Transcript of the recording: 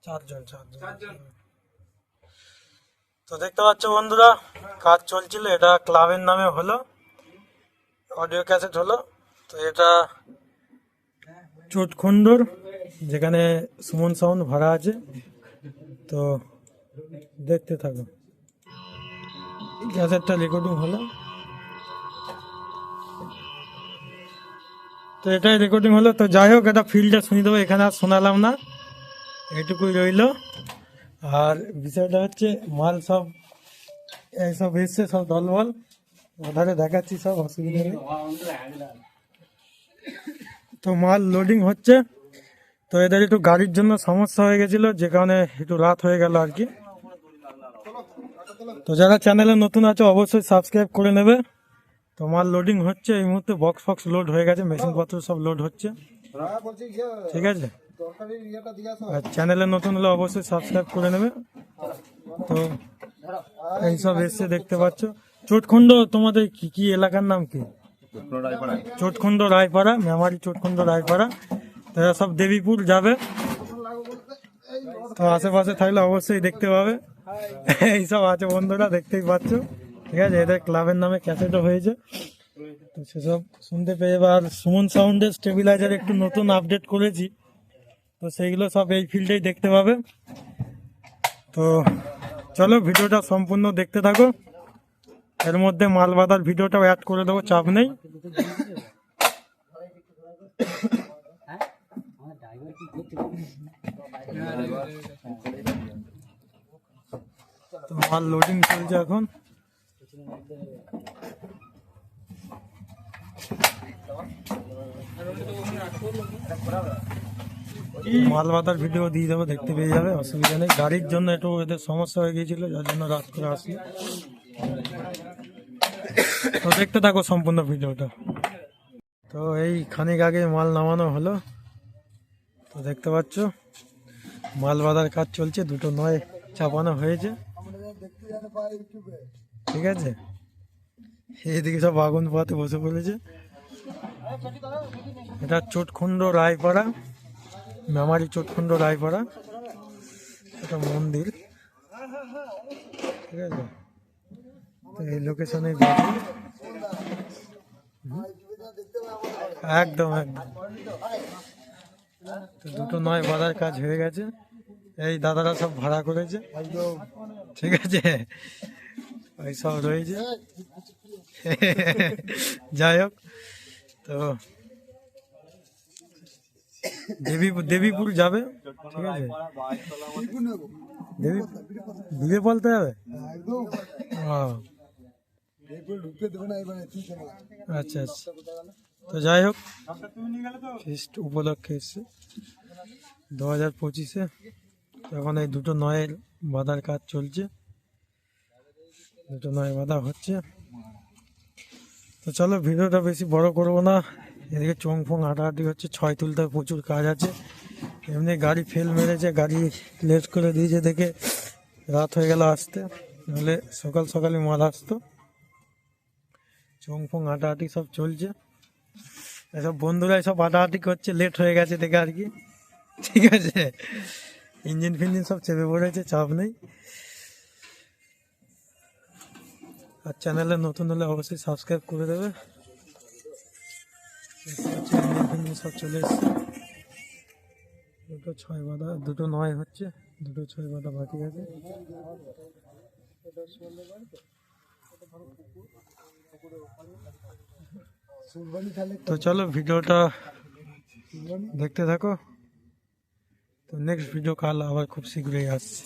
চারজন। তো দেখতে পাচ্ছ বন্ধুরা, কাজ চলছিল, এটা ক্লাবের নামে হলো, অডিও ক্যাসেট হলো। তো এটা চোটখণ্ডর, যেখানে সুমন সাউন্ড ভাড়া আছে। তো দেখতে থাকো, ক্যাসেটটা রেকর্ডিং হলো। তো এটাই রেকর্ডিং হলো। তো যাই হোক, এটা ফিল্ডটা শুনে দেবো, এখানে আর শোনালাম না, এটুকুই রইল। আর বিষয়টা হচ্ছে মাল সব এইসব এসছে, সব দলবল ওধারে দেখাচ্ছি, সব অসুবিধা নেই। তো মাল লোডিং হচ্ছে। তো এদের একটু গাড়ির জন্য সমস্যা হয়ে গেছিলো, যে কারণে একটু রাত হয়ে গেল আর কি। তো যারা চ্যানেলে নতুন আছে অবশ্যই সাবস্ক্রাইব করে নেবে। তো মাল লোডিং হচ্ছে এই মুহূর্তে, বক্স ফক্স লোড হয়ে গেছে, মেশিনপত্র সব লোড হচ্ছে, ঠিক আছে। আর চ্যানেলে নতুন হলে অবশ্যই সাবস্ক্রাইব করে নেবে। তো এইসব এসছে দেখতে পাচ্ছ। চোটখণ্ড তোমাদের কি এলাকার নাম কি? চোটখণ্ড রায়পাড়া, মেমারি চোটখণ্ড রায়পাড়া। তারা সব দেবীপুর যাবে, তো আশেপাশে থাকলে অবশ্যই দেখতে পাবে। এইসব আছে বন্ধুরা, দেখতেই পাচ্ছ, ঠিক আছে। এদের ক্লাবের নামে ক্যাসেটও হয়েছে, তো সেসব শুনতে পেয়ে। এবার সুমন সাউন্ডের স্টেবিলাইজার একটু নতুন আপডেট করেছি, তো সেইগুলো সব এই ফিল্ডেই দেখতে পাবে। তো চলো ভিডিওটা সম্পূর্ণ দেখতে থাকো, এর মধ্যে মাল বাঁধার ভিডিওটাও অ্যাড করে দেবো, চাপ নেই। তো মাল লোডিং চলছে এখন। মাল বাঁধার ভিডিও দিয়ে দেবো, দেখতে পেয়ে যাবে, অসুবিধা নেই। গাড়ির জন্য একটু এদের সমস্যা হয়ে গিয়েছিল, যার জন্য রাত করে আসি। তো দেখতে থাকো সম্পূর্ণ ভিডিওটা। তো এই খানিক আগে মাল নামানো হলো, তো দেখতে পাচ্ছ মাল বাঁধার কাজ চলছে, দুটো নয় চাপানো হয়েছে, ঠিক আছে। এইদিকে সব আগুন পোয়াতে বসে পড়েছে। এটা চোটখণ্ড রায়পাড়া, মেমারি চোটখণ্ড রায়পাড়া, এটা মন্দির, ঠিক আছে। তো এই লোকেশনে একদম একদম। তো দুটো নয় বাঁধার কাজ হয়ে গেছে, এই দাদারা সব ভাড়া করেছে, ঠিক আছে। ওই সব রয়েছে, যাই হোক। তো দেবীপুর যাবে, ঠিক আছে। বিলে বলতে যাবে, আচ্ছা আচ্ছা। তো যাই হোক, ফিস্ট উপলক্ষে এসছে 2025-এ। এখন এই দুটো নয়ের বাঁধার কাজ চলছে, দুটো নয় বাঁধা হচ্ছে। তো চলো ভিডিওটা বেশি বড় করবো না, এদিকে চোং ফোং হাঁটাহাঁটি হচ্ছে, ছয় তুলতে প্রচুর কাজ আছে। এমনি গাড়ি ফেল মেরেছে, গাড়ি লেট করে দিয়েছে দেখে রাত হয়ে গেল আসতে, নাহলে সকাল সকালই মাল আসতো। চোং ফোং হাঁটাহাঁটি সব চলছে, এসব বন্ধুরা সব হাঁটাহাঁটি করছে, লেট হয়ে গেছে দেখে আর কি, ঠিক আছে। ইঞ্জিন ফিঞ্জিন সব চেপে পড়েছে, চাপ নেই। আর চ্যানেলে নতুন হলে অবশ্যই সাবস্ক্রাইব করে দেবে। ইঞ্জিন ফিঞ্জিন সব চলে এসছে, দুটো ছয় বাঁধা, দুটো নয় হচ্ছে, দুটো ছয় বাঁধা বাকি আছে। তো চলো ভিডিওটা দেখতে থাকো। তো নেক্সট ভিডিও কাল আবার খুব শীঘ্রই আসছে।